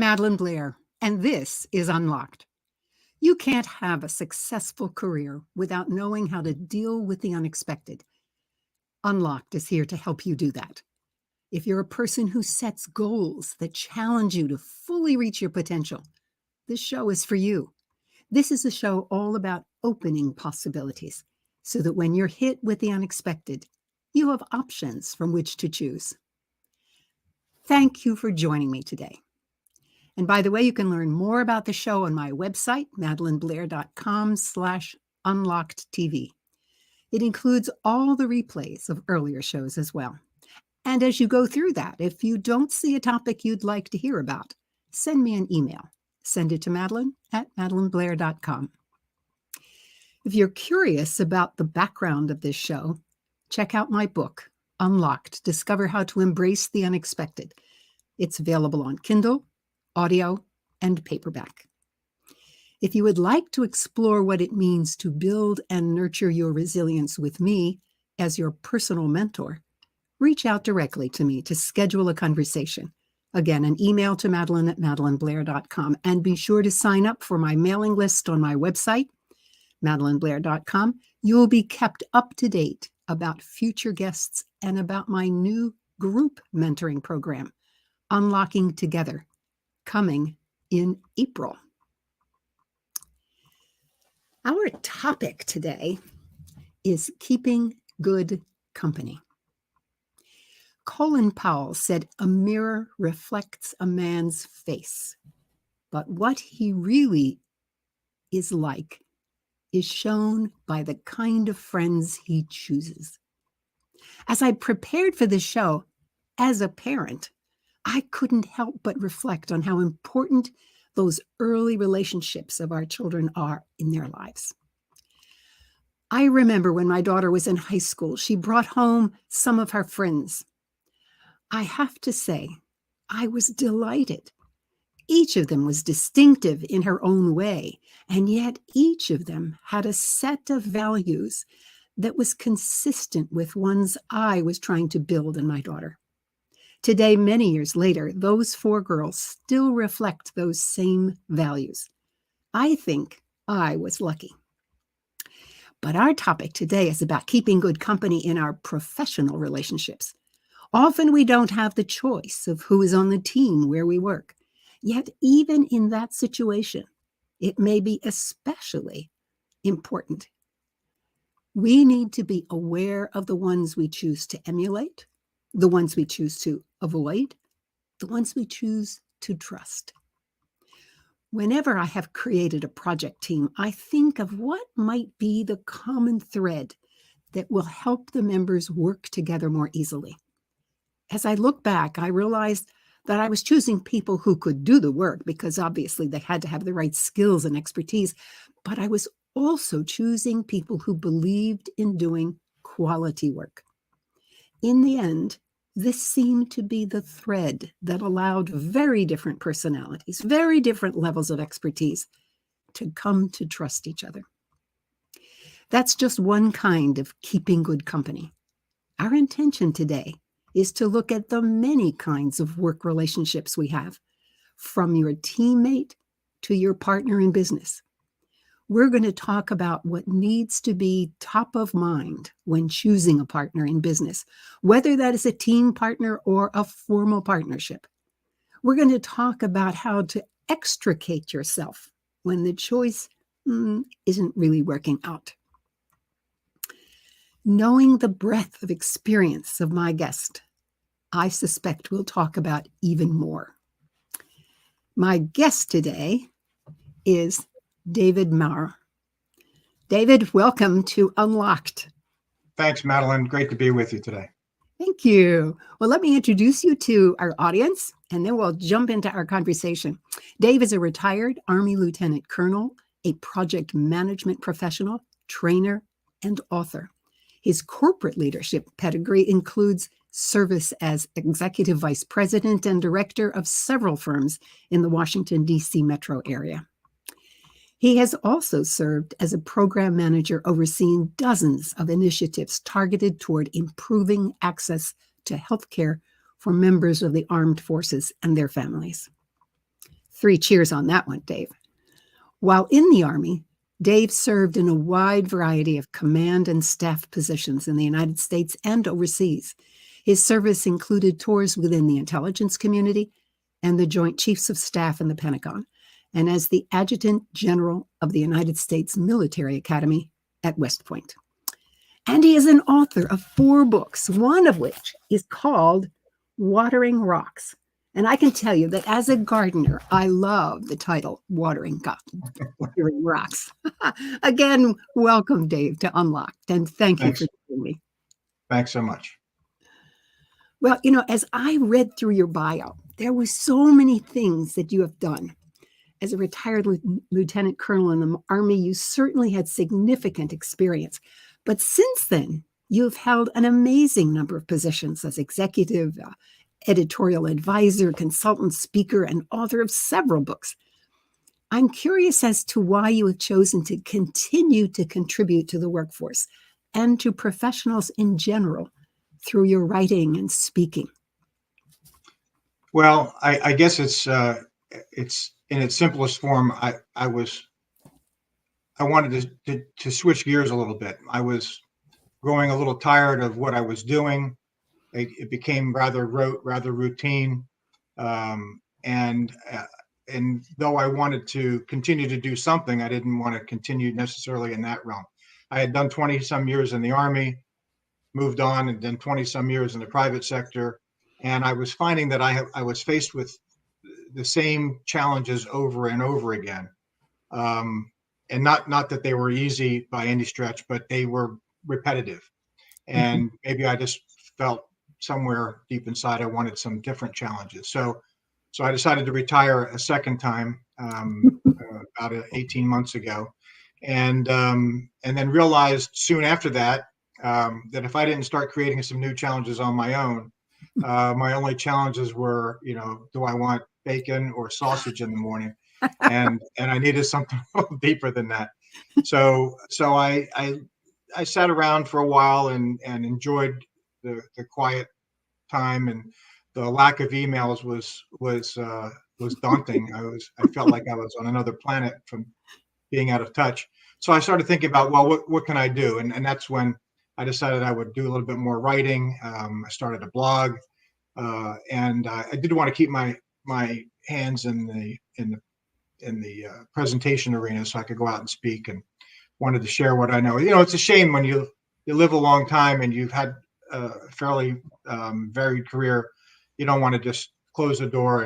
Madeline Blair, and this is Unlocked. You can't have a successful career without knowing how to deal with the unexpected. Unlocked is here to help you do that. If you're a person who sets goals that challenge you to fully reach your potential, this show is for you. This is a show all about opening possibilities so that when you're hit with the unexpected, you have options from which to choose. Thank you for joining me today. And by the way, you can learn more about the show on my website, madelineblair.com/unlockedtv. It includes all the replays of earlier shows as well. And as you go through that, if you don't see a topic you'd like to hear about, send me an email. Send it to madeline@madelineblair.com. If you're curious about the background of this show, check out my book, Unlocked: Discover How to Embrace the Unexpected. It's available on Kindle, audio, and paperback. If you would like to explore what it means to build and nurture your resilience with me as your personal mentor, reach out directly to me to schedule a conversation. Again, an email to madeline@madelineblair.com, and be sure to sign up for my mailing list on my website, madelineblair.com. You'll be kept up to date about future guests and about my new group mentoring program, Unlocking Together, coming in April. Our topic today is keeping good company. Colin Powell said, "A mirror reflects a man's face, but what he really is like is shown by the kind of friends he chooses." As I prepared for this show, as a parent, I couldn't help but reflect on how important those early relationships of our children are in their lives. I remember when my daughter was in high school, she brought home some of her friends. I have to say, I was delighted. Each of them was distinctive in her own way, and yet each of them had a set of values that was consistent with ones I was trying to build in my daughter. Today, many years later, those 4 girls still reflect those same values. I think I was lucky. But our topic today is about keeping good company in our professional relationships. Often we don't have the choice of who is on the team where we work. Yet even in that situation, it may be especially important. We need to be aware of the ones we choose to emulate, the ones we choose to avoid, the ones we choose to trust. Whenever I have created a project team, I think of what might be the common thread that will help the members work together more easily. As I look back, I realized that I was choosing people who could do the work because obviously they had to have the right skills and expertise, but I was also choosing people who believed in doing quality work. In the end, this seemed to be the thread that allowed very different personalities, very different levels of expertise to come to trust each other. That's just one kind of keeping good company. Our intention today is to look at the many kinds of work relationships we have, from your teammate to your partner in business. We're going to talk about what needs to be top of mind when choosing a partner in business, whether that is a team partner or a formal partnership. We're going to talk about how to extricate yourself when the choice isn't really working out. Knowing the breadth of experience of my guest, I suspect we'll talk about even more. My guest today is David Maurer. David, welcome to Unlocked. Thanks, Madeline. Great to be with you today. Thank you. Well, let me introduce you to our audience, and then we'll jump into our conversation. Dave is a retired Army Lieutenant Colonel, a project management professional, trainer, and author. His corporate leadership pedigree includes service as Executive Vice President and Director of several firms in the Washington, D.C. metro area. He has also served as a program manager overseeing dozens of initiatives targeted toward improving access to health care for members of the armed forces and their families. Three cheers on that one, Dave. While in the Army, Dave served in a wide variety of command and staff positions in the United States and overseas. His service included tours within the intelligence community and the Joint Chiefs of Staff in the Pentagon, and as the Adjutant General of the United States Military Academy at West Point. And he is an author of 4 books, one of which is called Watering Rocks. And I can tell you that as a gardener, I love the title Watering Rocks. Again, welcome, Dave, to Unlocked, and thank you for joining me. Thanks so much. Well, as I read through your bio, there were so many things that you have done. As a retired lieutenant colonel in the Army, you certainly had significant experience. But since then, you've held an amazing number of positions as executive, editorial advisor, consultant, speaker, and author of several books. I'm curious as to why you have chosen to continue to contribute to the workforce and to professionals in general through your writing and speaking. Well, I guess it's in its simplest form. I wanted to switch gears a little bit. I was growing a little tired of what I was doing. It became rather rote, rather routine, and though I wanted to continue to do something, I didn't want to continue necessarily in that realm. I had done 20 some years in the Army, moved on, and then 20 some years in the private sector, and I was finding that I was faced with the same challenges over and over again, and not that they were easy by any stretch, but they were repetitive, and maybe I just felt somewhere deep inside I wanted some different challenges. So I decided to retire a second time about 18 months ago, and then realized soon after that that if I didn't start creating some new challenges on my own, my only challenges were, do I want bacon or sausage in the morning, and I needed something a little deeper than that. So I sat around for a while and enjoyed the quiet time, and the lack of emails was daunting. I felt like I was on another planet from being out of touch. So I started thinking about, well, what can I do? And that's when I decided I would do a little bit more writing. I started a blog, and I did want to keep my hands in the presentation arena, so I could go out and speak, and wanted to share what I know. It's a shame when you live a long time and you've had a fairly varied career. You don't want to just close the door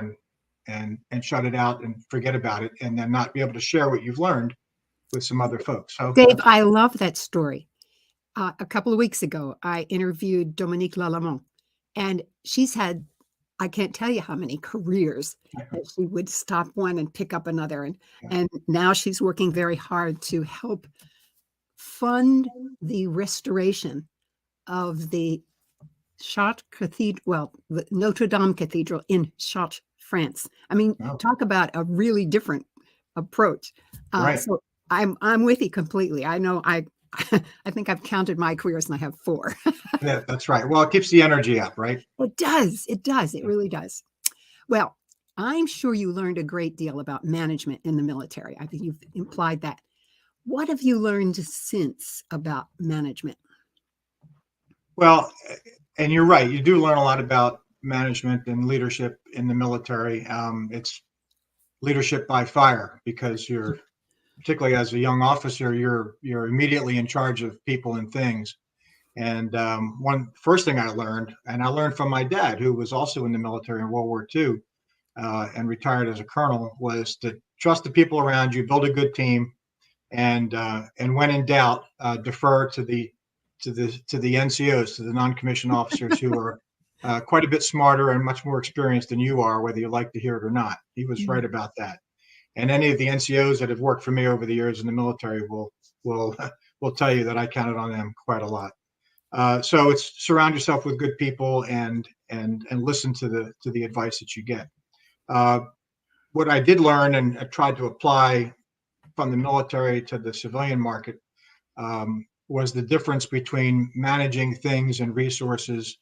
and shut it out and forget about it, and then not be able to share what you've learned with some other folks. So, Dave, I love that story. A couple of weeks ago, I interviewed Dominique Lallemont, and she's had, I can't tell you how many careers that she would stop one and pick up another. And now she's working very hard to help fund the restoration of the Chartres Cathedral, well, the Notre Dame Cathedral in Chartres, France. I mean, talk about a really different approach. Right. So I'm with you completely. I know I think I've counted my careers and I have 4. Yeah, that's right. Well, it keeps the energy up, right? It does. It does. It really does. Well, I'm sure you learned a great deal about management in the military. I think you've implied that. What have you learned since about management? Well, and you're right. You do learn a lot about management and leadership in the military. It's leadership by fire, because you're, particularly as a young officer, you're immediately in charge of people and things. And one first thing I learned from my dad, who was also in the military in World War II and retired as a colonel, was to trust the people around you, build a good team, and when in doubt, defer to the NCOs, to the non-commissioned officers, who are quite a bit smarter and much more experienced than you are, whether you like to hear it or not. He was right about that. And any of the NCOs that have worked for me over the years in the military will tell you that I counted on them quite a lot. So it's surround yourself with good people and listen to the advice that you get. What I did learn and I tried to apply from the military to the civilian market was the difference between managing things and resources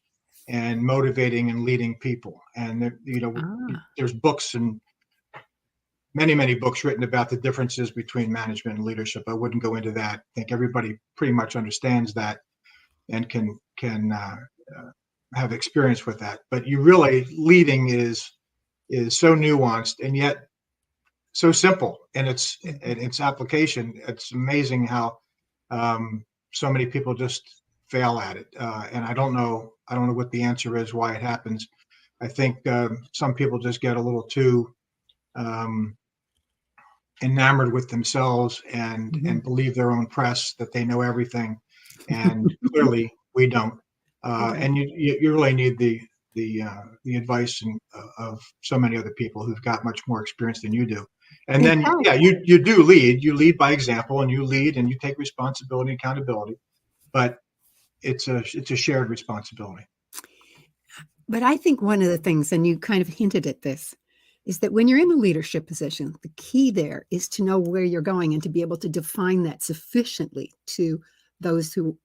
and motivating and leading people. And there's books and many books written about the differences between management and leadership. I wouldn't go into that. I think everybody pretty much understands that and can have experience with that. But you really leading is so nuanced and yet so simple in its application. It's amazing how so many people just fail at it, and I don't know what the answer is, why it happens. I think some people just get a little too um, enamored with themselves and believe their own press that they know everything, and clearly we don't. Right. And you really need the advice of so many other people who've got much more experience than you do. And It then, does. yeah, you do lead. You lead by example, and you lead and you take responsibility and accountability. But it's a shared responsibility. But I think one of the things, and you kind of hinted at this, is that when you're in a leadership position, the key there is to know where you're going and to be able to define that sufficiently to those who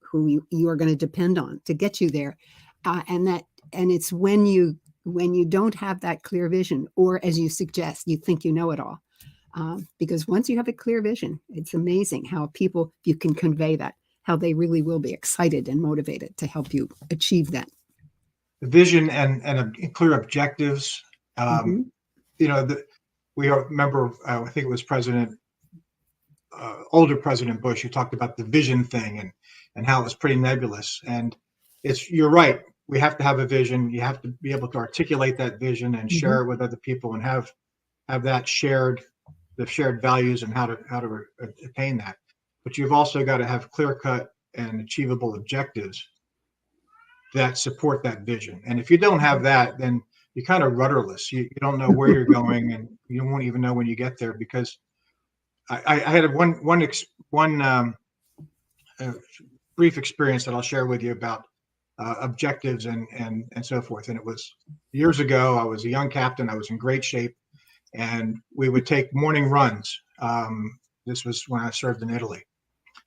you are going to depend on to get you there. And it's when you don't have that clear vision, or as you suggest, you think you know it all. Because once you have a clear vision, it's amazing how people, you can convey that, how they really will be excited and motivated to help you achieve that. The vision and clear objectives. Mm-hmm. You know, we remember, I think it was older President Bush, who talked about the vision thing and how it was pretty nebulous. And you're right. We have to have a vision. You have to be able to articulate that vision and Mm-hmm. share it with other people and have that the shared values and how to attain that. But you've also got to have clear cut and achievable objectives that support that vision. And if you don't have that, then you're kind of rudderless. You don't know where you're going, and you won't even know when you get there. Because I had one uh, brief experience that I'll share with you about objectives and so forth. And it was years ago. I was a young captain. I was in great shape, and we would take morning runs. This was when I served in Italy,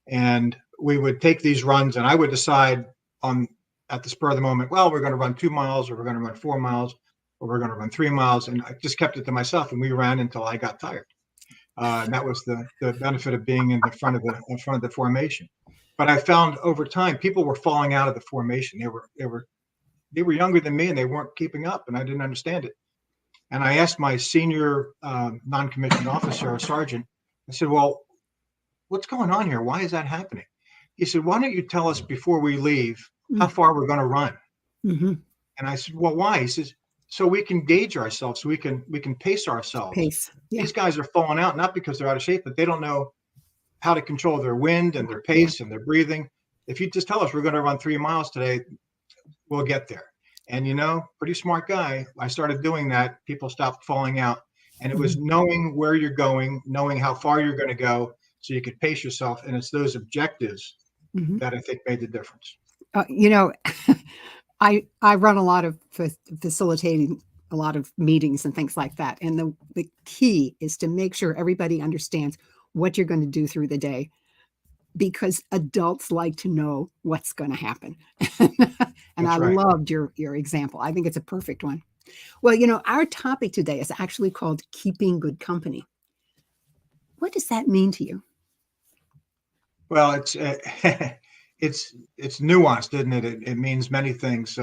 and we would take these runs, and I would decide on at the spur of the moment, well, we're going to run 2 miles, or we're going to run 4 miles, or we're going to run 3 miles, and I just kept it to myself, and we ran until I got tired. And that was the benefit of being in front of the formation. But I found over time people were falling out of the formation. They were younger than me, and they weren't keeping up, and I didn't understand it. And I asked my senior non-commissioned officer, or sergeant, I said, well, what's going on here? Why is that happening? He said, why don't you tell us before we leave how far we're going to run? Mm-hmm. And I said, well, why? He says, so we can gauge ourselves, so we can pace ourselves. Pace. Yeah. These guys are falling out, not because they're out of shape, but they don't know how to control their wind and their pace and their breathing. If you just tell us we're going to run 3 miles today, we'll get there. And pretty smart guy. I started doing that. People stopped falling out. And it was knowing where you're going, knowing how far you're going to go, so you could pace yourself. And it's those objectives Mm-hmm. that I think made the difference. I run a lot of facilitating a lot of meetings and things like that. And the key is to make sure everybody understands what you're going to do through the day, because adults like to know what's going to happen. And I That's right. loved your example. I think it's a perfect one. Well, our topic today is actually called keeping good company. What does that mean to you? Well, it's nuanced, isn't it? It means many things.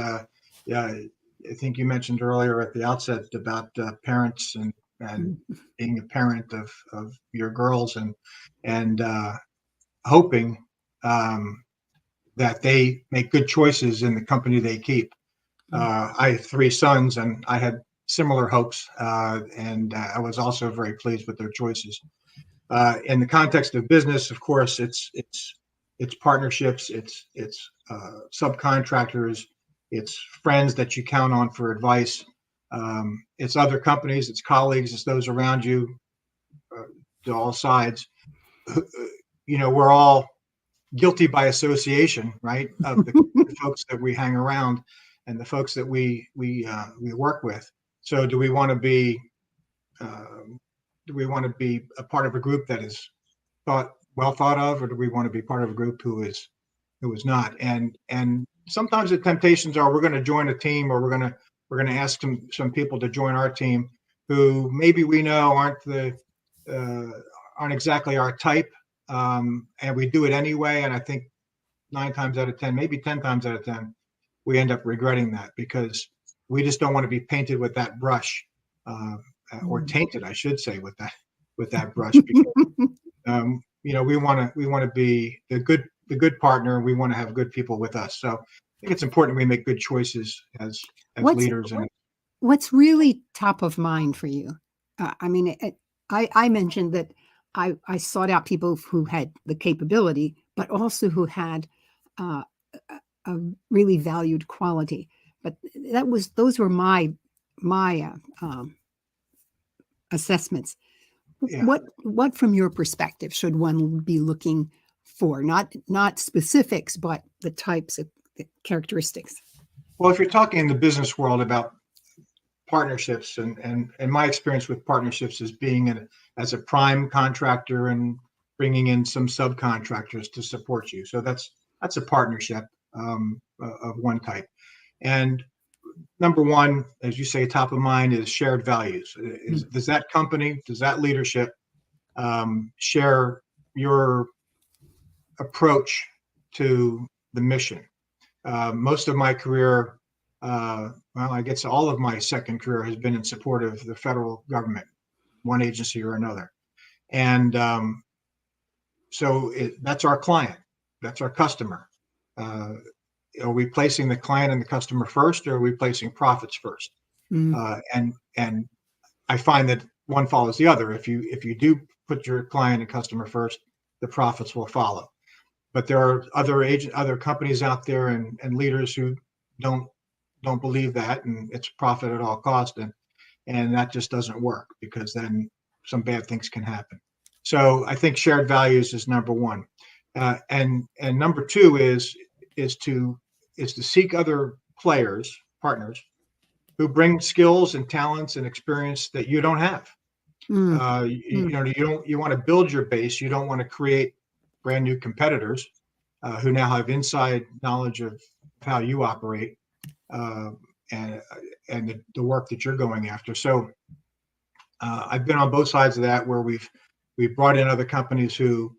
Yeah, I think you mentioned earlier at the outset about parents and being a parent of your girls and hoping that they make good choices in the company they keep. I have 3 sons, and I had similar hopes, and I was also very pleased with their choices. In the context of business, of course, it's partnerships, it's subcontractors, it's friends that you count on for advice, it's other companies, it's colleagues, it's those around you, to all sides. We're all guilty by association, right? Of the folks that we hang around and the folks that we work with. So, do we want to be a part of a group that is well thought of, or do we want to be part of a group who is not? And sometimes the temptations are, we're going to join a team, or we're going to ask some people to join our team who maybe we know aren't the aren't exactly our type, and we do it anyway. And I think 9 times out of 10, maybe 10 times out of 10, we end up regretting that because we just don't want to be painted with that brush, or Mm. tainted, I should say, with that brush. Because we want to be the good partner. We want to have good people with us. So I think it's important we make good choices as What's leaders. And what's really top of mind for you? I mean, I mentioned that I sought out people who had the capability, but also who had uh, a really valued quality. But those were my assessments. yeah, What from your perspective should one be looking for? Not specifics, but the types of characteristics. well, if you're talking in the business world about partnerships, and my experience with partnerships is being as a prime contractor and bringing in some subcontractors to support you. So that's a partnership, of one type. And number one, as you say, top of mind is shared values. Mm. Does that company, does that leadership, share your approach to the mission? Most of my career, well, I guess all of my second career has been in support of the federal government, one agency or another. And so that's our client, that's our customer. Uh, are we placing the client and the customer first, or are we placing profits first? Mm. And I find that one follows the other. If you do put your client and customer first, the profits will follow. But there are other companies out there, and leaders who don't don't believe that, and it's profit at all cost, and that just doesn't work, because then some bad things can happen. So I think shared values is number one, and number two is to seek other partners who bring skills and talents and experience that you don't have. Mm. Mm. You want to build your base. You don't want to create brand new competitors, who now have inside knowledge of how you operate, uh, and the work that you're going after. So I've been on both sides of that, where we've brought in other companies who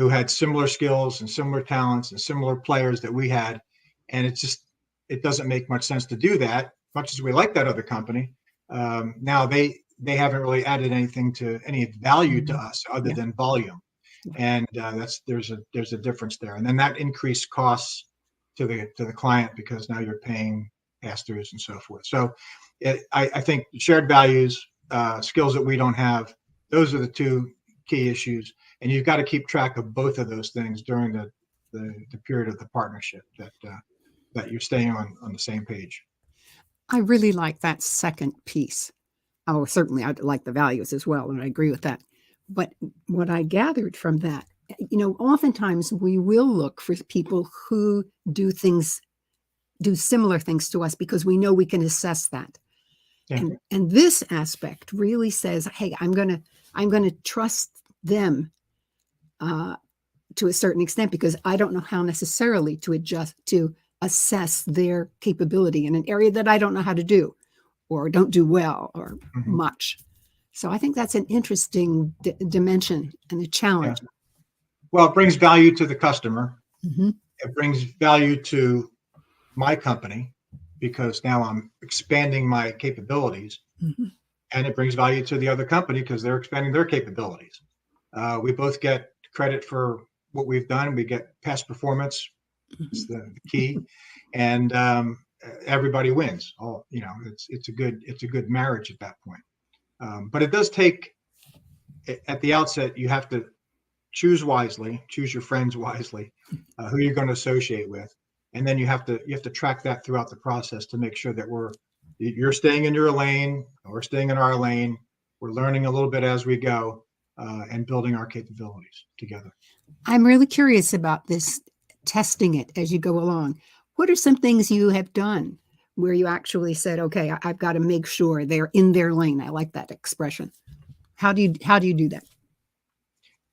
had similar skills and similar talents and similar players that we had, and it doesn't make much sense to do that. Much as we like that other company, now they haven't really added anything to any value to Mhm. us other Yeah. than volume, Yeah. and there's a difference there, and then that increased costs to the client, because now you're paying pass-throughs and so forth. So I think shared values, skills that we don't have, those are the two key issues, and you've got to keep track of both of those things during the period of the partnership, that you're staying on the same page. I really like that second piece. Oh, certainly, I like the values as well, and I agree with that. But what I gathered from that, oftentimes we will look for people who do similar things to us because we know we can assess that. Yeah. And this aspect really says, hey, I'm gonna trust them uh, to a certain extent because I don't know how necessarily to assess their capability in an area that I don't know how to do or don't do well or Mhm. much. So I think that's an interesting dimension and a Yeah. challenge. Well, it brings value to the customer. Hmm. It brings value to my company, because now I'm expanding my capabilities, Hmm. and it brings value to the other company because they're expanding their capabilities. We both get credit for what we've done. We get past performance. It's the key, and everybody wins. It's a good marriage at that point. But it does take, at the outset, you have to choose wisely, choose your friends wisely, who you're going to associate with, and then you have to track that throughout the process to make sure that you're staying in your lane, we're staying in our lane, we're learning a little bit as we go, and building our capabilities together. I'm really curious about this, testing it as you go along. What are some things you have done where you actually said, okay, I've got to make sure they're in their lane? I like that expression. How do you do that?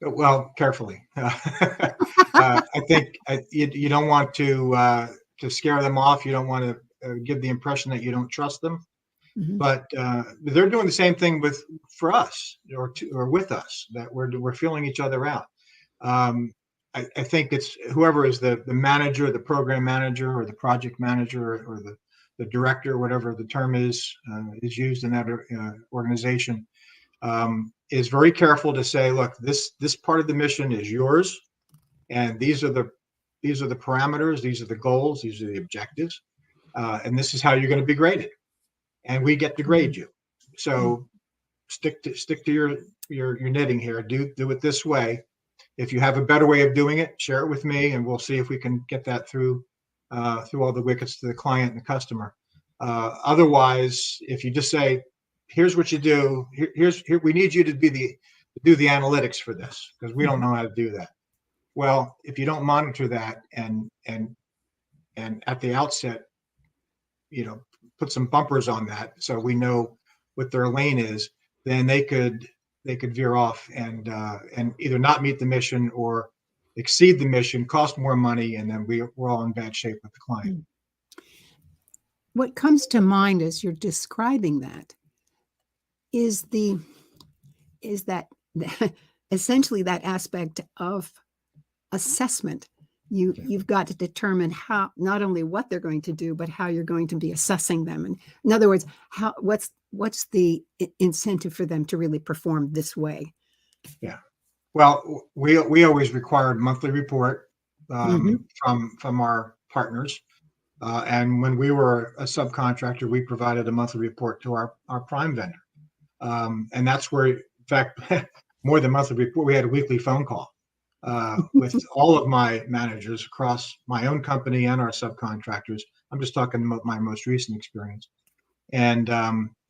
Well, carefully. I think you don't want to scare them off. You don't want to give the impression that you don't trust them. Mhm. but they're doing the same thing for us or with us, that we're feeling each other out. Um, I think it's whoever is the manager, the program manager, or the project manager, or the director, whatever the term is used in that organization, is very careful to say, look, this part of the mission is yours, and these are the parameters, these are the goals, these are the objectives, and this is how you're going to be graded, and we get to grade Mhm. you. Mhm. So stick to your knitting here. Do it this way. If you have a better way of doing it, share it with me, and we'll see if we can get that through all the wickets to the client and the customer. Otherwise, if you just say, "Here's what you do. Here we need you to do the analytics for this because we don't Mhm. know how to do that." Well, if you don't monitor that and at the outset, put some bumpers on that so we know what their lane is, then they could veer off and either not meet the mission or exceed the mission, cost more money, and then we're all in bad shape with the client. Mm. What comes to mind as you're describing that is the is that essentially that aspect of assessment. You've got to determine how not only what they're going to do, but how you're going to be assessing them. And in other words, how what's the incentive for them to really perform this way? Yeah. Well, we always required monthly report Mhm. from our partners. And when we were a subcontractor, we provided a monthly report to our prime vendor. And that's where, in fact, more than monthly report, we had a weekly phone call with all of my managers across my own company and our subcontractors. I'm just talking about my most recent experience. And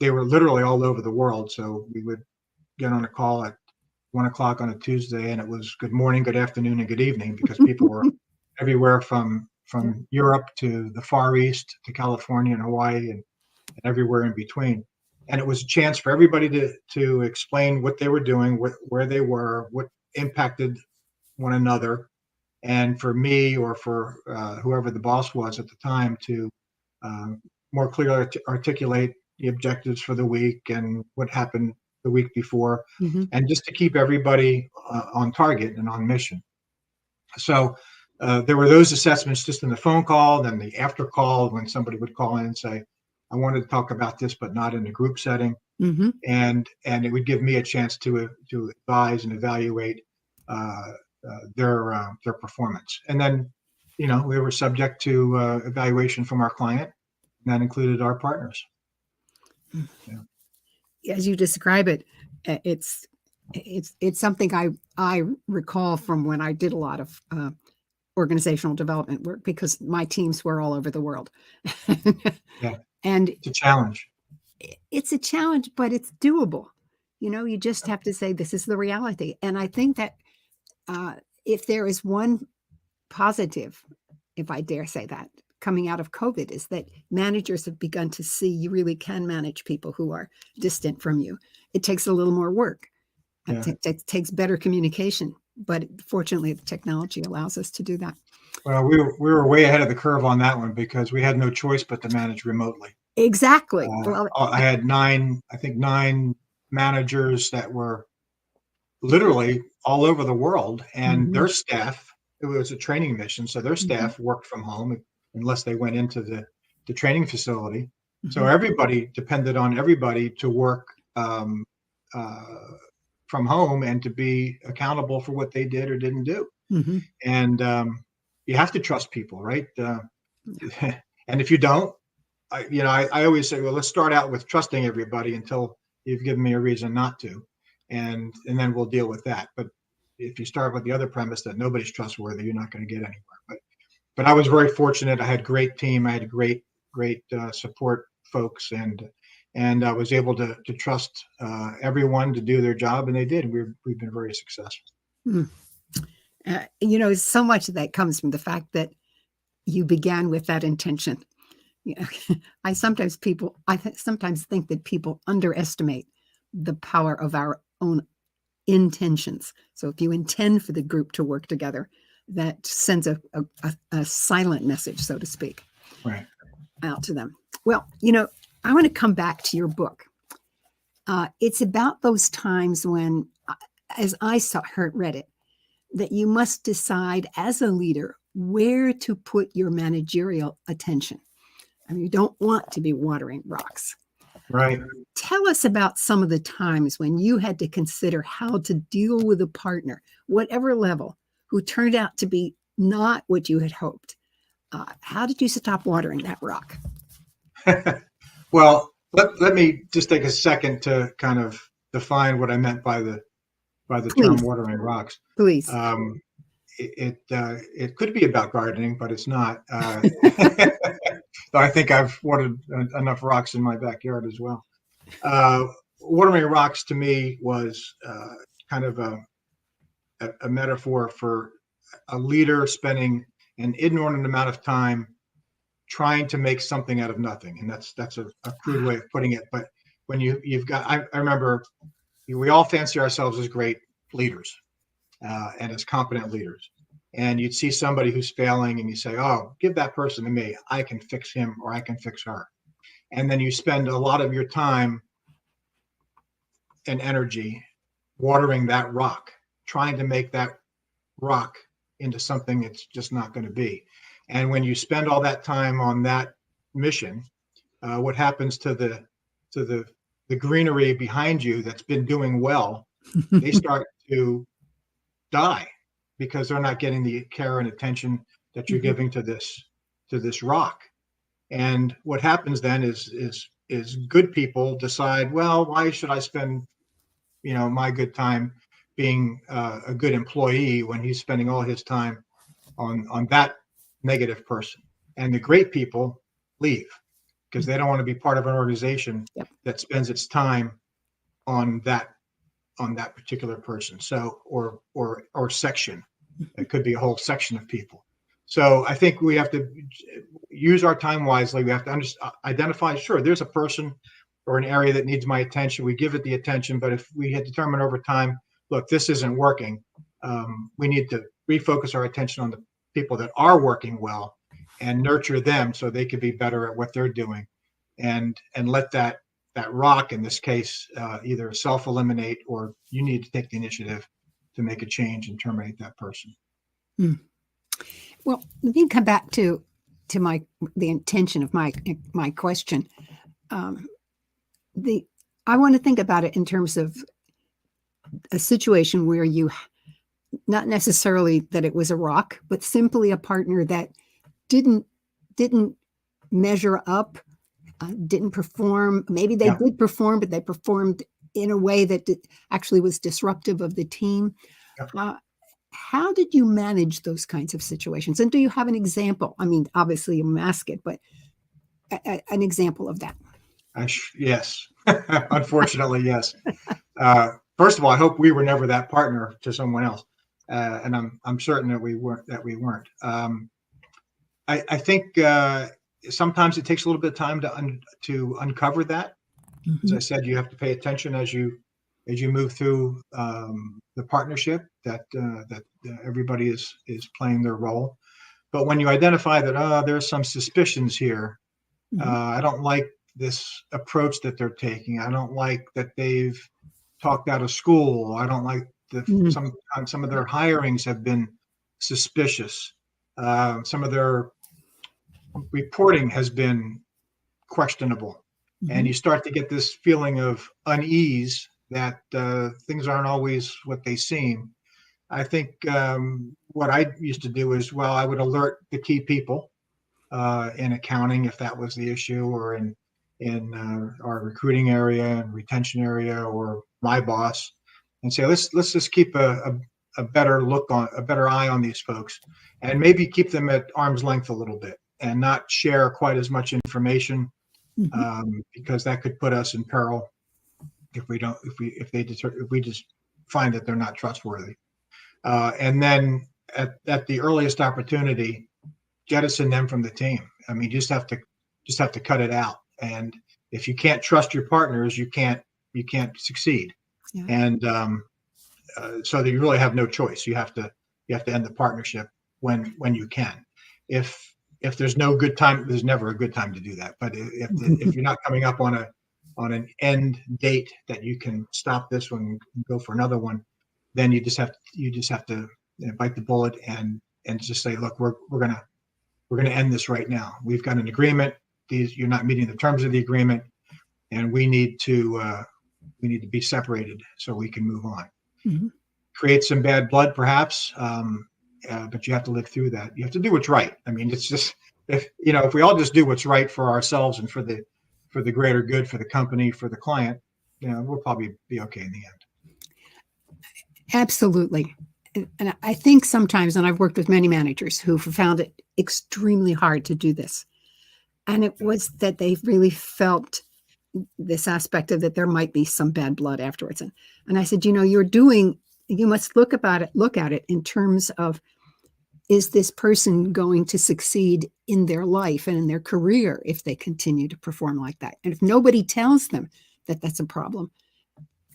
they were literally all over the world. So we would get on a call at 1 o'clock on a Tuesday, and it was good morning, good afternoon, and good evening because people were everywhere Yeah. from Europe to the Far East to California and Hawaii and everywhere in between. And it was a chance for everybody to explain what they were doing, where they were, what impacted one another, and for me or for whoever the boss was at the time to um, more clearly articulate the objectives for the week and what happened the week before, Mhm. and just to keep everybody on target and on mission. So there were those assessments just in the phone call, then the after call when somebody would call in and say, "I wanted to talk about this, but not in a group setting," Mhm. and it would give me a chance to advise and evaluate uh, their performance. And then, we were subject to evaluation from our client, and that included our partners. Yeah, As you describe it, it's something I recall from when I did a lot of organizational development work because my teams were all over the world. yeah, And it's a challenge. it's a challenge, but it's doable. You just have to say, this is the reality. And I think that uh, if there is one positive, if I dare say that, coming out of COVID, is that managers have begun to see you really can manage people who are distant from you. It takes a little more work. Yeah. It takes better communication, but fortunately, the technology allows us to do that. Well, we were way ahead of the curve on that one because we had no choice but to manage remotely. Exactly. Well, I had I think nine managers that were literally all over the world, and mhm, their staff, it was a training mission, so their mhm, staff worked from home unless they went into the training facility. So mhm, everybody depended on everybody to work um, uh, from home and to be accountable for what they did or didn't do. mhm. And you have to trust people, right? Yeah. And if you don't, I always say, well, let's start out with trusting everybody until you've given me a reason not to, and then we'll deal with that. But if you start with the other premise that nobody's trustworthy, you're not going to get anywhere. But I was very fortunate. I had a great team. I had great support folks, and I was able to trust everyone to do their job, and they did. We've been very successful. Mm. So much of that comes from the fact that you began with that intention. Yeah. I sometimes think that people underestimate the power of our own intentions. So if you intend for the group to work together, that sends a silent message, so to speak, Right. out to them. Well, I want to come back to your book. It's about those times when, as I read it, that you must decide as a leader where to put your managerial attention. I mean, you don't want to be watering rocks. Right. Tell us about some of the times when you had to consider how to deal with a partner, whatever level, who turned out to be not what you had hoped. How did you stop watering that rock? Well, let me just take a second to kind of define what I meant by the term Please, watering rocks. please. It could be about gardening, but it's not. I think I've watered enough rocks in my backyard as well. Watering rocks to me was kind of a metaphor for a leader spending an inordinate amount of time trying to make something out of nothing, and that's a crude way of putting it. But when you've got, I remember we all fancy ourselves as great leaders and as competent leaders, and you'd see somebody who's failing, and you say, "Oh, give that person to me. I can fix him or I can fix her." And then you spend a lot of your time and energy watering that rock, trying to make that rock into something it's just not going to be. And when you spend all that time on that mission, what happens to the greenery behind you that's been doing well? They start to die because they're not getting the care and attention that you're giving to this rock. And what happens then is good people decide, well, why should I spend my good time being a good employee when he's spending all his time on that negative person? And the great people leave because they don't want to be part of an organization that spends its time on that particular person. So or section. It could be a whole section of people. So I think we have to use our time wisely. We have to identify, sure, there's a person or an area that needs my attention. We give it the attention, but if we had determined over time, look, this isn't working, we need to refocus our attention on the people that are working well and nurture them so they could be better at what they're doing, and let that rock, in this case, either self-eliminate or you need to take the initiative to make a change and terminate that person. Well, let me come back to the intention of my question. I want to think about it in terms of a situation where you, not necessarily that it was a rock, but simply a partner that didn't measure up, didn't perform. Maybe they did perform, but they performed in a way that actually was disruptive of the team. How did you manage those kinds of situations? And do you have an example? I mean, obviously you mask it, but an example of that. Yes. Unfortunately, yes. First of all, I hope we were never that partner to someone else. And I'm certain that we weren't. I think sometimes it takes a little bit of time to uncover that. As I said, you have to pay attention as you move through the partnership that everybody is playing their role. But when you identify that there's some suspicions here, I don't like this approach that they're taking. I don't like that they've talked out of school. I don't like some of their hirings have been suspicious. Some of their reporting has been questionable. And you start to get this feeling of unease that things aren't always what they seem. I think what I used to do is, I would alert the key people in accounting if that was the issue, or in our recruiting area and retention area, or my boss, and say, let's just keep a better eye on these folks, and maybe keep them at arm's length a little bit, and not share quite as much information, because that could put us in peril if we just find that they're not trustworthy. And then at the earliest opportunity, jettison them from the team. I mean, you just have to cut it out. And if you can't trust your partners, you can't succeed. Yeah. And so that you really have no choice. You have to end the partnership when you can. If if there's no good time, there's never a good time to do that. But if you're not coming up on an end date that you can stop this one and go for another one, then you just have to bite the bullet and just say, look, we're gonna end this right now. We've got an agreement. You're not meeting the terms of the agreement, and we need to be separated so we can move on. Mhm. Create some bad blood, perhaps, but you have to live through that. You have to do what's right. I mean, it's just if we all just do what's right for ourselves and for the greater good, for the company, for the client, we'll probably be okay in the end. Absolutely. And I think sometimes, and I've worked with many managers who found it extremely hard to do this. And it was that they really felt this aspect of that there might be some bad blood afterwards. And I said, you must look at it in terms of, is this person going to succeed in their life and in their career if they continue to perform like that? And if nobody tells them that that's a problem,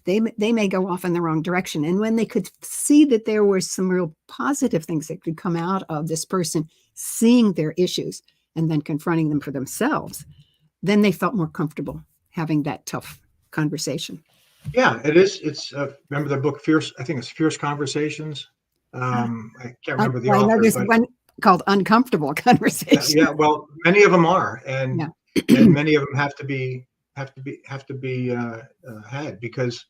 they may go off in the wrong direction. And when they could see that there were some real positive things that could come out of this person seeing their issues and then confronting them for themselves, then they felt more comfortable having that tough conversation. Yeah, it is. It's remember the book Fierce? I think it's Fierce Conversations. I can't remember the I know author, there's but one called Uncomfortable Conversation. yeah. Well, many of them are, and Yeah. and many of them have to be had because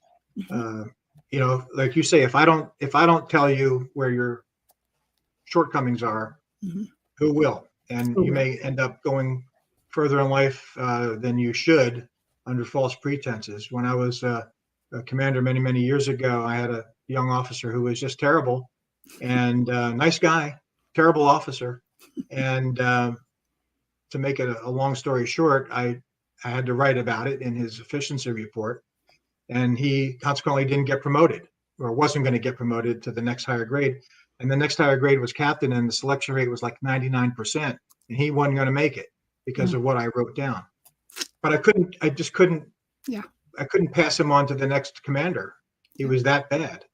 like you say, if I don't tell you where your shortcomings are, Mhm. who will? And Who you will? may end up going further in life than you should under false pretenses. When I was a commander many years ago, I had a young officer who was just terrible and nice guy, terrible officer. And to make it a long story short, I had to write about it in his efficiency report, and he consequently didn't get promoted or wasn't going to get promoted to the next higher grade. And the next higher grade was captain, and the selection rate was like 99%, and he wasn't going to make it because of what I wrote down. But I just couldn't. Yeah. I couldn't pass him on to the next commander. He was that bad.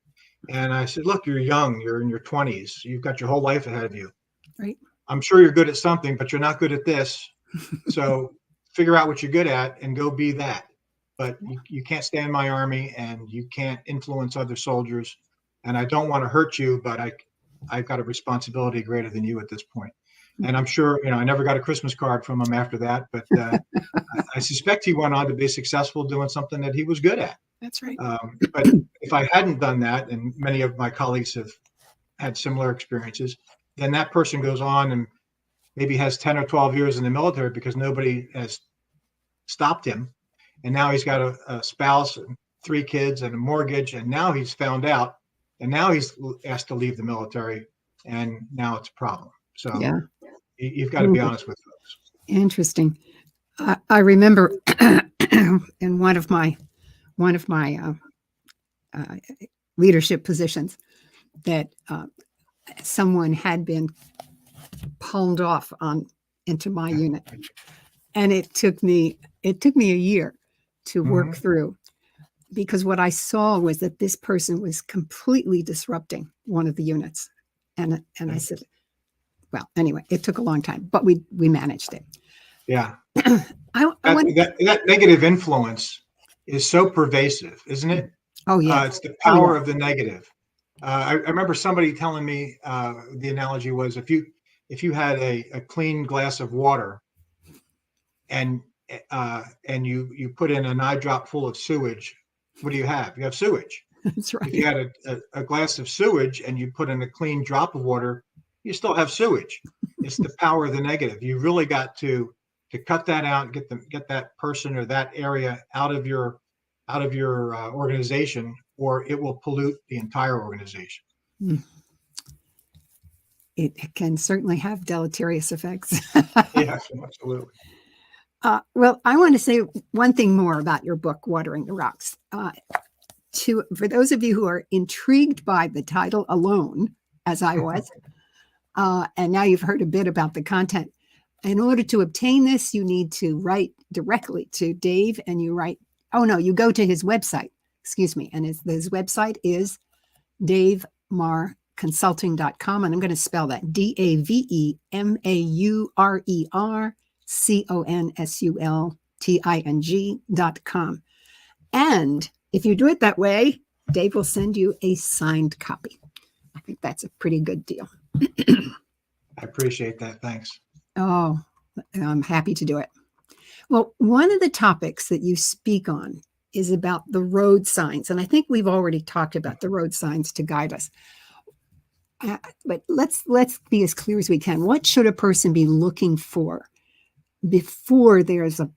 And I said, look, you're young. You're in your 20s. You've got your whole life ahead of you. Right. I'm sure you're good at something, but you're not good at this. So figure out what you're good at and go be that. But you can't stay in my army, and you can't influence other soldiers. And I don't want to hurt you, but I've got a responsibility greater than you at this point. And I'm sure, I never got a Christmas card from him after that, but I suspect he went on to be successful doing something that he was good at. That's right. But if I hadn't done that, and many of my colleagues have had similar experiences, then that person goes on and maybe has 10 or 12 years in the military because nobody has stopped him. And now he's got a spouse and 3 kids and a mortgage. And now he's found out, and now he's asked to leave the military. And now it's a problem. So Yeah. you've got to be honest with folks. Interesting. I remember in one of my leadership positions that someone had been palmed off into my unit, and it took me a year to work through, because what I saw was that this person was completely disrupting one of the units, and I said, well, anyway, it took a long time, but we managed it. Yeah. That negative influence is so pervasive, isn't it? Oh, yeah. It's the power of the negative. I remember somebody telling me the analogy was if you had a clean glass of water and you put in an eye drop full of sewage, what do you have? You have sewage. That's right. If you had a glass of sewage and you put in a clean drop of water, you still have sewage. It's the power of the negative. You really got to cut that out, get that person or that area out of your organization, or it will pollute the entire organization. It can certainly have deleterious effects. Yes, absolutely. Well, I want to say one thing more about your book, Watering the Rocks. For those of you who are intrigued by the title alone, as I was, and now you've heard a bit about the content, in order to obtain this, you need to write directly to Dave, and you go to his website, and his website is davemarr daveconsulting.com. And I'm going to spell that DAVEMAURERCONSULTING.com. And if you do it that way, Dave will send you a signed copy. I think that's a pretty good deal. I appreciate that. Thanks. Oh, I'm happy to do it. Well, one of the topics that you speak on is about the road signs. And I think we've already talked about the road signs to guide us. But let's be as clear as we can. What should a person be looking for before there's the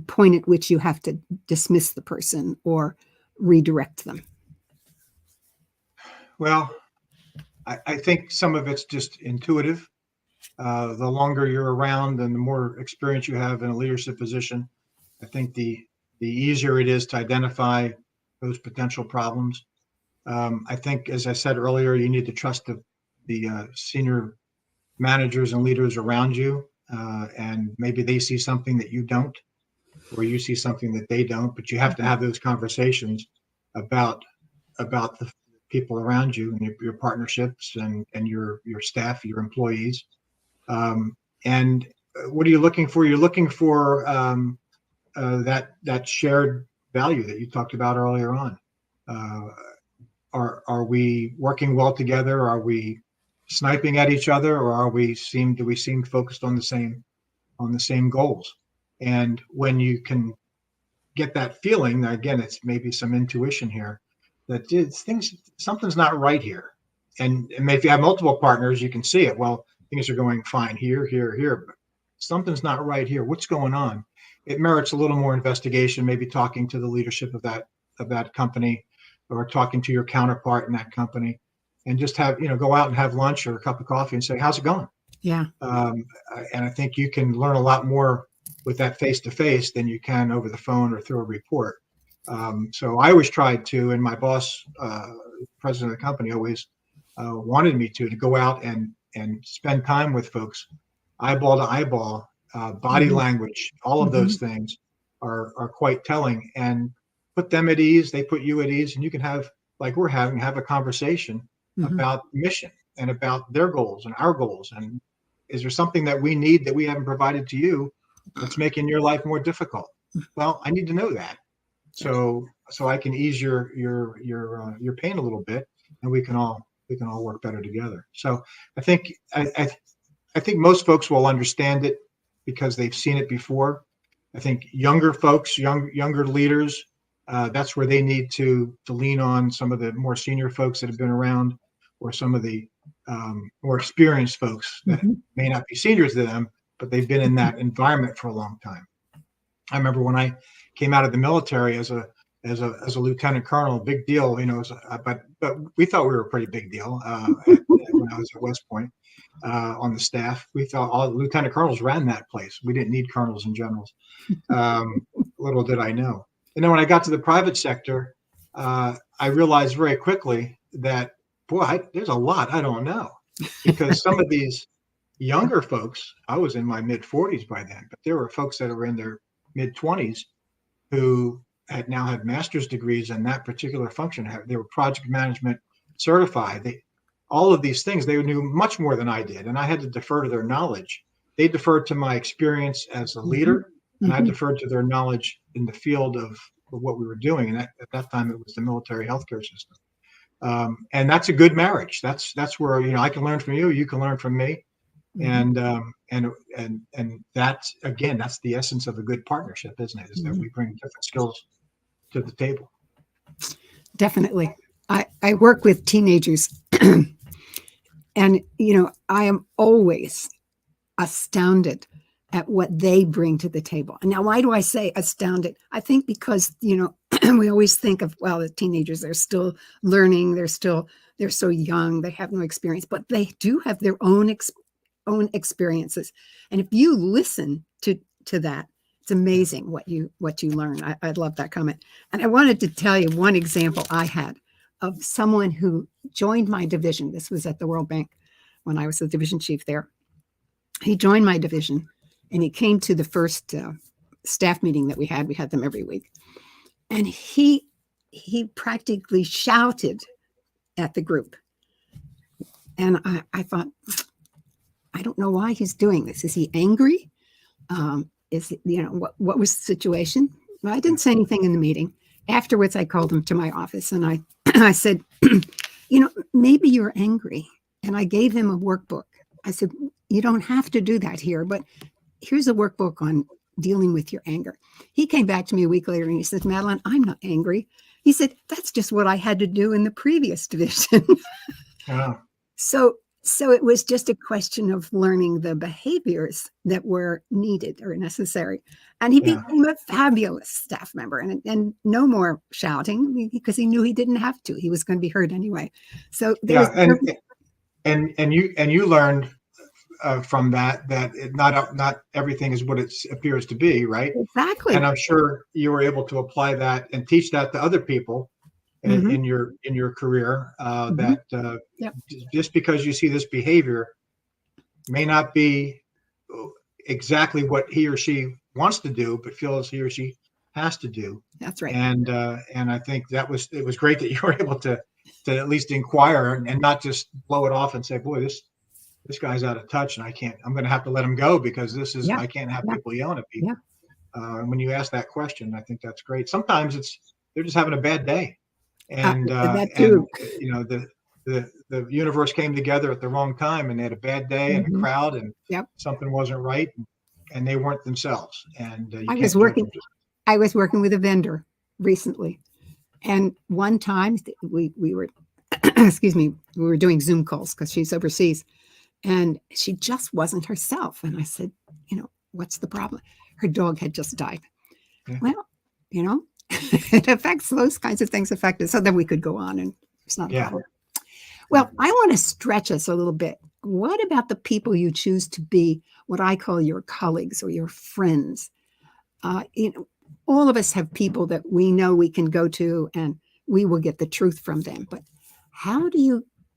point at which you have to dismiss the person or redirect them? Well, I think some of it's just intuitive. The longer you're around and the more experience you have in a leadership position, I think the easier it is to identify those potential problems. I think, as I said earlier, you need to trust the senior managers and leaders around you, and maybe they see something that you don't, or you see something that they don't. But you have to have those conversations about the people around you and your partnerships and your staff, your employees. And what are you looking for? You're looking for that shared value that you talked about earlier on. Are we working well together? Are we sniping at each other, or do we seem focused on the same goals? And when you can get that feeling, again, it's maybe some intuition here that something's not right here. And if you have multiple partners, you can see it. Well, things are going fine here, but something's not right here. What's going on? It merits a little more investigation, maybe talking to the leadership of that company, or talking to your counterpart in that company, and just go out and have lunch or a cup of coffee and say, how's it going? Yeah. And I think you can learn a lot more with that face-to-face than you can over the phone or through a report. So I always tried to, and my boss, president of the company, always wanted me to go out and spend time with folks, eyeball to eyeball, body language, all of those things are quite telling, and put them at ease. They put you at ease, and you can have, like we're having, have a conversation about mission and about their goals and our goals. And is there something that we need that we haven't provided to you that's making your life more difficult? Well, I need to know that, so I can ease your pain a little bit, and we can all work better together. So I think most folks will understand it because they've seen it before. I think younger folks, younger leaders, that's where they need to lean on some of the more senior folks that have been around, or some of the more experienced folks that may not be seniors to them, but they've been in that environment for a long time. I remember when I came out of the military as a lieutenant colonel, big deal, but we thought we were a pretty big deal when I was at West Point on the staff. We thought all lieutenant colonels ran that place. We didn't need colonels and generals. Little did I know. And then when I got to the private sector, I realized very quickly that, boy, there's a lot I don't know, because some of these younger folks, I was in my mid-40s by then, but there were folks that were in their mid-20s who had master's degrees in that particular function. They were project management certified. All of these things, they knew much more than I did, and I had to defer to their knowledge. They deferred to my experience as a leader, and I deferred to their knowledge in the field of what we were doing. And at that time, it was the military healthcare system. And that's a good marriage. That's where I can learn from you, you can learn from me, and that's, again, that's the essence of a good partnership, isn't it? Is that we bring different skills to the table. Definitely. I work with teenagers, and I am always astounded at what they bring to the table. And now, why do I say astounded? I think because we always think of, well, the teenagers, they're still learning, they're so young, they have no experience, but they do have their own experiences. And if you listen to that, it's amazing what you learn. I love that comment. And I wanted to tell you one example I had of someone who joined my division. This was at the World Bank when I was the division chief there. He joined my division, and he came to the first staff meeting that we had. We had them every week. And he practically shouted at the group And I thought, I don't know why he's doing this. Is he angry? Is it, what was the situation? Well, I Yeah. didn't say anything in the meeting. Afterwards, I called him to my office and I, I said, maybe you're angry. And I gave him a workbook. I said, you don't have to do that here, but here's a workbook on dealing with your anger. He came back to me a week later and he says, Madeline, I'm not angry. He said, that's just what I had to do in the previous division. Yeah. So it was just a question of learning the behaviors that were needed or necessary. And he Yeah. became a fabulous staff member and no more shouting because he knew he didn't have to. He was going to be heard anyway. So there was Yeah. And you learned from that not everything is what it appears to be, right? And exactly. I'm sure you were able to apply that and teach that to other people Mm-hmm. in your career. Mm-hmm. That Yep. just because you see this behavior may not be exactly what he or she wants to do, but feels he or she has to do. That's right. And I think it was great that you were able to at least inquire and not just blow it off and say, boy, this guy's out of touch and I'm going to have to let him go because Yeah. I can't have Yeah. people yelling at Yeah. people. And when you ask that question, I think that's great. Sometimes they're just having a bad day, That and too. the universe came together at the wrong time, and they had a bad day and a Mm-hmm. crowd, and Yep. something wasn't right, and they weren't themselves, and you I was can't judge working. them. I was working with a vendor recently, and one time we were, excuse me, we were doing Zoom calls because she's overseas, and she just wasn't herself. And I said, what's the problem? Her dog had just died. Yeah, Well, it affects those kinds of things affected. So then we could go on, and it's not a yeah. problem. Well, I want to stretch us a little bit. What about the people you choose to be what I call your colleagues or your friends? Uh, you know, all of us have people that we know we can go to and we will get the truth from them. But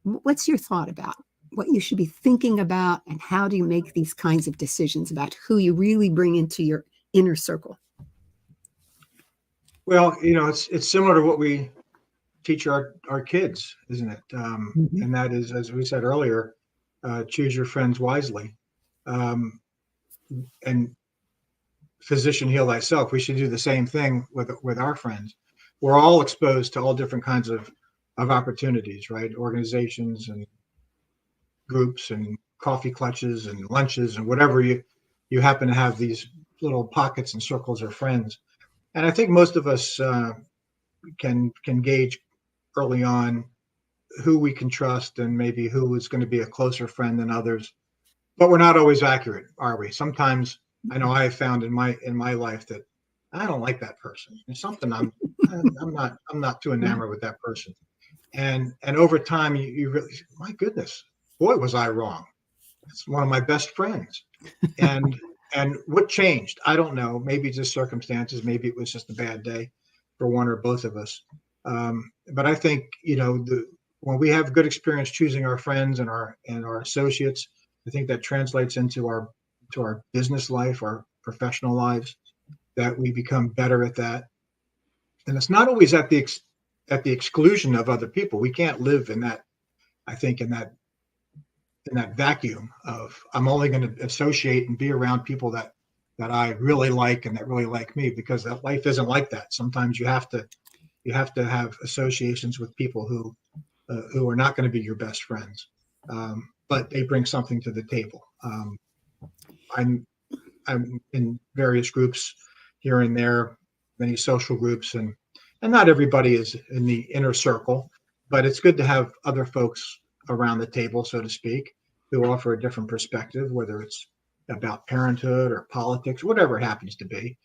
what's your thought about what you should be thinking about and how do you make these kinds of decisions about who you really bring into your inner circle? Well, it's similar to what we teach our kids, isn't it? Mhm. And that is, as we said earlier, choose your friends wisely. Um, and physician heal thyself. We should do the same thing with our friends. We're all exposed to all different kinds of opportunities, right? Organizations and groups and coffee clutches and lunches and whatever you happen to have these little pockets and circles of friends. And I think most of us can gauge early on who we can trust and maybe who is going to be a closer friend than others. But we're not always accurate, are we? Sometimes I know I have found in my life that I don't like that person. There's something I'm not too Yeah. enamored with that person. And over time you really, my goodness, boy, was I wrong. It's one of my best friends. And and what changed? I don't know. Maybe just circumstances. Maybe it was just a bad day for one or both of us. But I think when we have good experience choosing our friends and our associates, I think that translates into our business life, our professional lives. That we become better at that, and it's not always at the exclusion of other people. We can't live in that. I think in that vacuum of I'm only going to associate and be around people that I really like and that really like me, because that life isn't like that. Sometimes you have to have associations with people who are not going to be your best friends, but they bring something to the table. I'm I'm in various groups here and there, many social groups, and not everybody is in the inner circle, but it's good to have other folks around the table, so to speak, who offer a different perspective, whether it's about parenthood or politics, whatever it happens to be,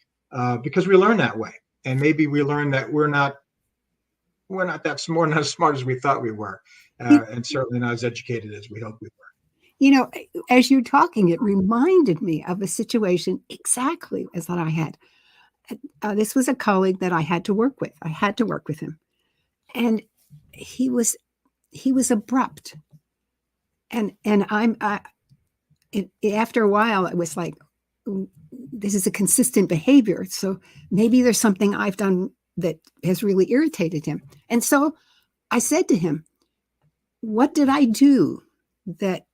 because we learn that way, and maybe we learn that we're not that smart, not as smart as we thought we were, You, and certainly not as educated as we hoped we were. you know, as you're talking, it reminded me of a situation exactly as that I had. This was a colleague that I had to work with. I had to work with him, and he was he was abrupt, and after a while, it was like, this is a consistent behavior. So maybe there's something I've done that has really irritated him. And so I said to him, what did I do that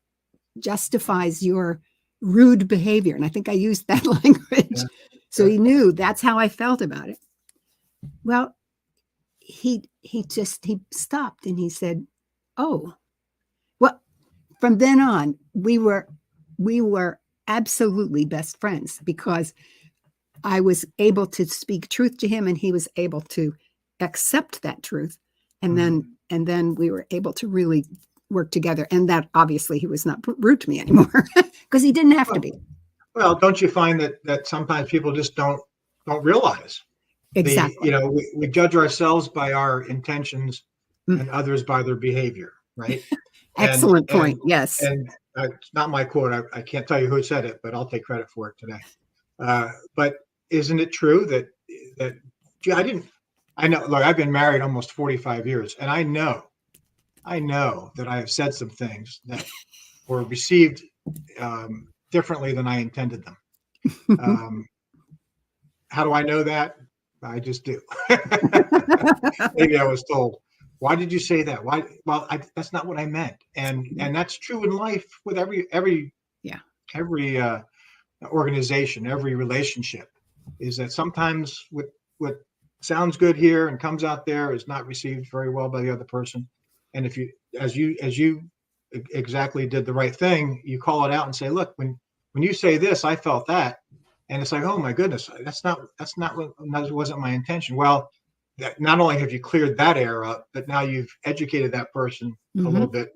justifies your rude behavior. And I think I used that language. Yeah. So Yeah. he knew that's how I felt about it. Well, he stopped and he said, "Oh, well." From then on, we were absolutely best friends because I was able to speak truth to him, and he was able to accept that truth, and then we were able to really work together. And that obviously he was not rude to me anymore because he didn't have to be. Well, don't you find that sometimes people just don't realize Exactly. we judge ourselves by our intentions Mm. and others by their behavior, right? And Excellent point. Yes. it's not my quote. I can't tell you who said it, but I'll take credit for it today. But isn't it true that gee, I know. Look, I've been married almost 45 years, and I know that I have said some things that were received differently than I intended them. How do I know that? I just do. Maybe I was told, why did you say that? Why? Well, that's not what I meant. And that's true in life with every Yeah. every organization, every relationship, is that sometimes what sounds good here and comes out there is not received very well by the other person. And if you, as you exactly did the right thing, you call it out and say, look, when you say this, I felt that. And it's like, oh my goodness, that's not what, that wasn't my intention. Well, that not only have you cleared that air up, but now you've educated that person a little bit.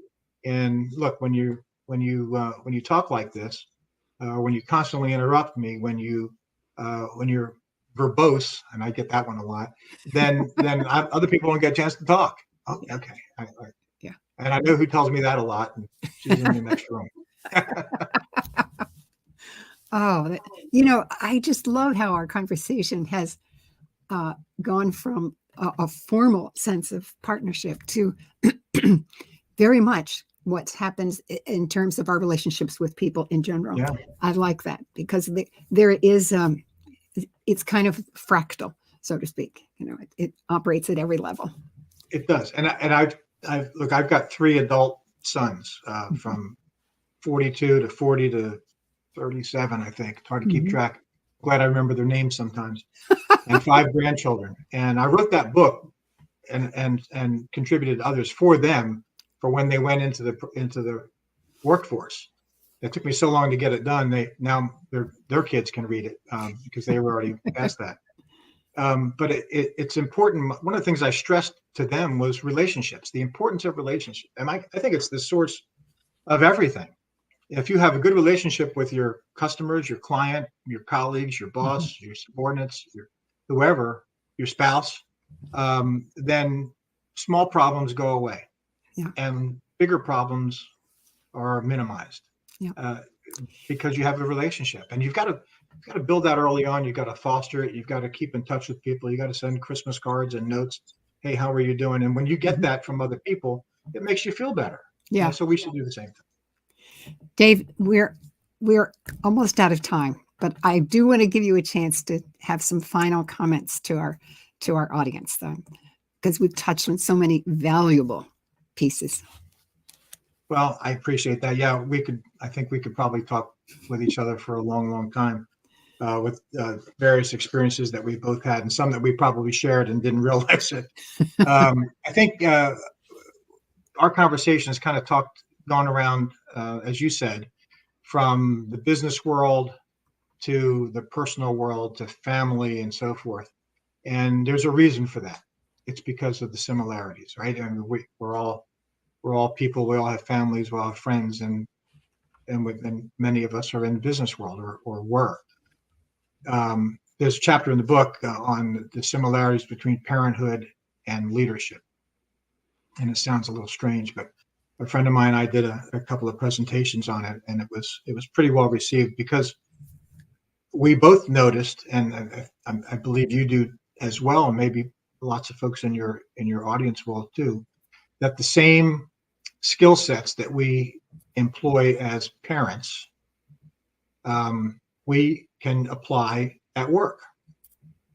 And look, when you talk like this, when you constantly interrupt me, when you're verbose, and I get that one a lot, then other people don't get a chance to talk. Oh, okay. Yeah. And I know who tells me that a lot, and she's in the next room. Oh, I just love how our conversation has gone from a formal sense of partnership to very much what happens in terms of our relationships with people in general. Yeah. I like that because there is, it's kind of fractal, so to speak. It operates at every level. It does, and I've got 3 adult sons from 42 to 40 to 37, I think. It's hard to keep track. Glad I remember their names sometimes. And 5 grandchildren. And I wrote that book and contributed to others for them for when they went into the workforce. It took me so long to get it done. Now their kids can read it because they were already past that. But it's important. One of the things I stressed to them was relationships, the importance of relationships. And I think it's the source of everything. If you have a good relationship with your customers, your client, your colleagues, your boss, your subordinates, whoever, your spouse, then small problems go away, and bigger problems are minimized because you have a relationship. And you've got to build that early on. You've got to foster it. You've got to keep in touch with people. You got to send Christmas cards and notes. Hey, how are you doing? And when you get that from other people, it makes you feel better. Yeah. So we should do the same thing. Dave, we're almost out of time, but I do want to give you a chance to have some final comments to our audience, though, because we've touched on so many valuable pieces. Well, I appreciate that. Yeah, I think we could probably talk with each other for a long, long time with various experiences that we both had, and some that we probably shared and didn't realize it. I think our conversation has kind of gone around, as you said, from the business world to the personal world to family and so forth. And there's a reason for that. It's because of the similarities, right? I mean, we're all people. We all have families. We all have friends, and many of us are in the business world or were. There's a chapter in the book on the similarities between parenthood and leadership. And it sounds a little strange, but a friend of mine and I did a couple of presentations on it, and it was pretty well received because we both noticed, and I believe you do as well, and maybe lots of folks in your audience will too, that the same skill sets that we employ as parents, we can apply at work,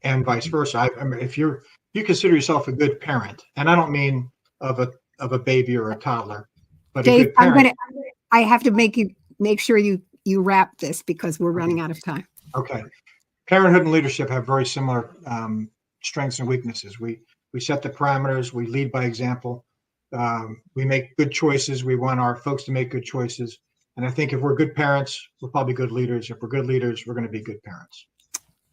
and vice versa. I mean, if you consider yourself a good parent, and I don't mean of a baby or a toddler, but Dave, a good parent. I have to make sure you wrap this because we're Okay. running out of time. Okay. Parenthood and leadership have very similar strengths and weaknesses. We set the parameters. We lead by example. We make good choices. We want our folks to make good choices. And I think if we're good parents, we're probably good leaders. If we're good leaders, we're going to be good parents.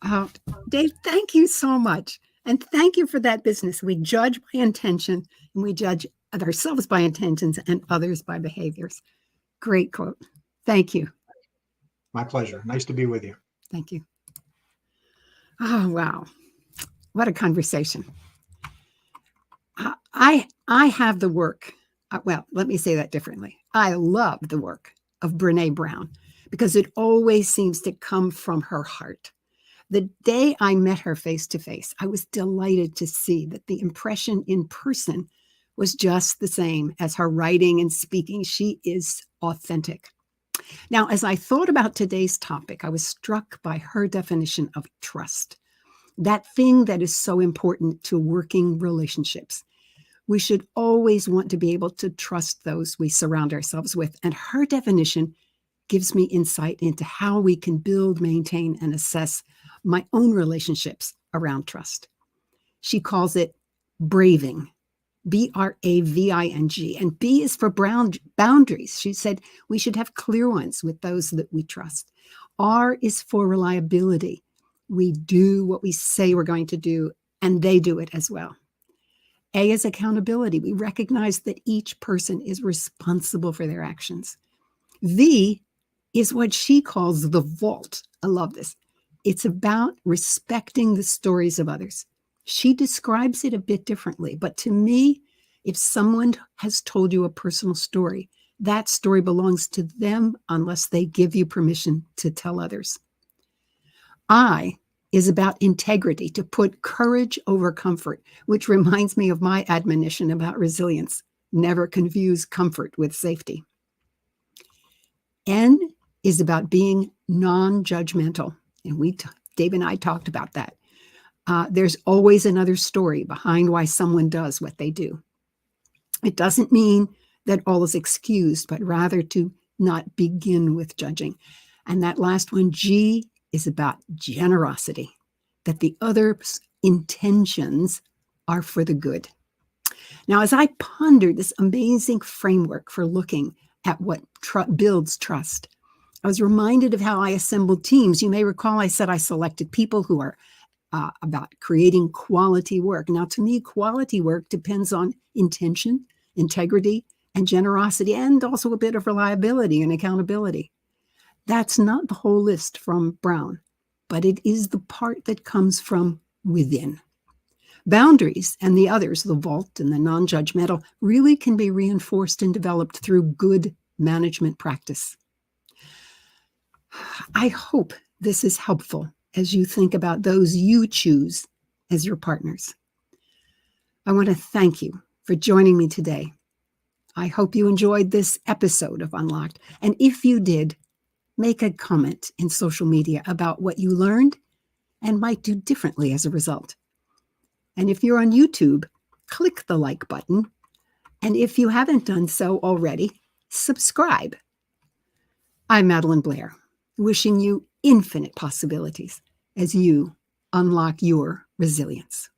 Oh, Dave, thank you so much. And thank you for that business. We judge by intention and we judge ourselves by intentions and others by behaviors. Great quote. Thank you. My pleasure. Nice to be with you. Thank you. Oh, wow. What a conversation. I have the work. Well, let me say that differently. I love the work of Brene Brown because it always seems to come from her heart. The day I met her face to face, I was delighted to see that the impression in person was just the same as her writing and speaking. She is authentic. Now, as I thought about today's topic, I was struck by her definition of trust, that thing that is so important to working relationships. We should always want to be able to trust those we surround ourselves with. And her definition gives me insight into how we can build, maintain, and assess my own relationships around trust. She calls it braving, Braving. And B is for boundaries. She said we should have clear ones with those that we trust. R is for reliability. We do what we say we're going to do, and they do it as well. A is accountability. We recognize that each person is responsible for their actions. V is what she calls the vault. I love this. It's about respecting the stories of others. She describes it a bit differently, but to me, if someone has told you a personal story, that story belongs to them unless they give you permission to tell others. I is about integrity, to put courage over comfort, which reminds me of my admonition about resilience. Never confuse comfort with safety. N is about being non-judgmental. And Dave and I talked about that. There's always another story behind why someone does what they do. It doesn't mean that all is excused, but rather to not begin with judging. And that last one, G, is about generosity, that the other's intentions are for the good. Now, as I pondered this amazing framework for looking at what builds trust, I was reminded of how I assembled teams. You may recall I said I selected people who are about creating quality work. Now, to me, quality work depends on intention, integrity, and generosity, and also a bit of reliability and accountability. That's not the whole list from Brown, but it is the part that comes from within. Boundaries and the others, the vault and the non-judgmental, really can be reinforced and developed through good management practice. I hope this is helpful as you think about those you choose as your partners. I want to thank you for joining me today. I hope you enjoyed this episode of Unlocked. And if you did, make a comment in social media about what you learned and might do differently as a result. And if you're on YouTube, click the like button. And if you haven't done so already, subscribe. I'm Madeline Blair, wishing you infinite possibilities as you unlock your resilience.